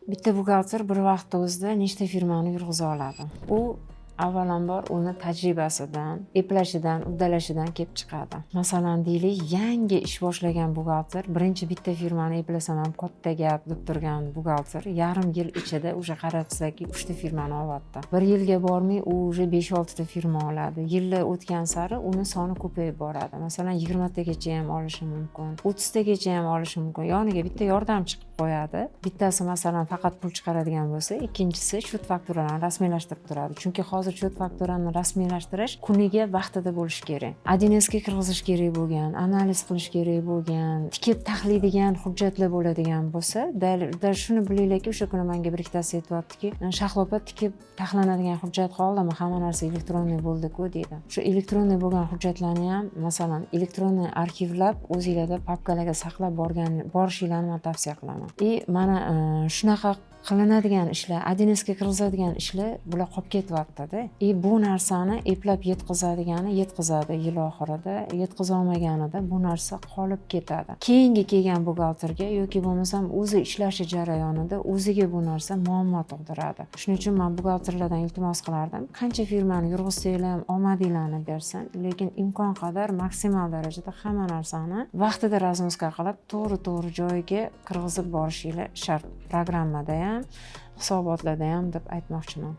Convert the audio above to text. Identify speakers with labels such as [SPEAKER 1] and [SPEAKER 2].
[SPEAKER 1] Bitta buxgalter bir vaqtda o'zida nechta firmani yurg'iza oladi? U avvalambor uni tajribasidan, eplashidan, uddalashidan kelib chiqadi. Masalan, deylik, yangi ish boshlagan buxgalter, birinchi bitta firmani eplasam ham katta gap deb turgan buxgalter yarim yil ichida o'sha qarabsizki 3 ta firmani olyapti. Bir yilga bormay u уже 5-6 ta firma oladi. Yillar o'tgan sari uni soni ko'payib boradi. Masalan, 20 tagacha ham olishi mumkin, 30 tagacha ham olishi mumkin. Yoniga bitta yordamchi qilib qo'yadi. Bittasi masalan faqat pul chiqaradigan bo'lsa, ikkinchisi shu fakturani rasmiylashtirib turadi. Chunki hozir shu fakturani rasmiylashtirish kuniga vaqtida bo'lishi kerak. 1Sga kirg'izish kerak bo'lgan, analiz qilish kerak bo'lgan, tikib taxlaydigan hujjatlar bo'ladigan bo'lsa, dal shuni bilinglarki, o'sha kuni menga bir ikkitasi aytibdiki, Shahlopa tikib taxlanadigan hujjat qoldimi? Hamma narsa elektronniy bo'ldi-ku deydi. Shu elektronniy bo'lgan hujjatlarni ham masalan elektronniy arxivlab o'zingizlarda papkalarga saqlab borishinglarni men tavsiya qilaman. Mana shunaqa qilinadigan ishlar, 1Sga kirgizadigan ishlar bular qolib ketyapti-da. Bu narsani eplab yetkazadi yil oxirida, yetkaza olmaganida bu narsa qolib ketadi. Keyingi kelgan buxgalterga yoki bo'lmasam o'zi ishlashi jarayonida o'ziga bu narsa muammo tug'diradi. Shuning uchun men buxgalterlardan iltimos qilardim, qancha firmani yurg'izsanglar ham omadinglarni bersin, lekin imkon qadar maksimal darajada hamma narsani vaqtida raznoska qilib, to'g'ri joyiga kirgizib borishinglar shart. Programmada ham, hisobotlarda ham deb aytmoqchiman.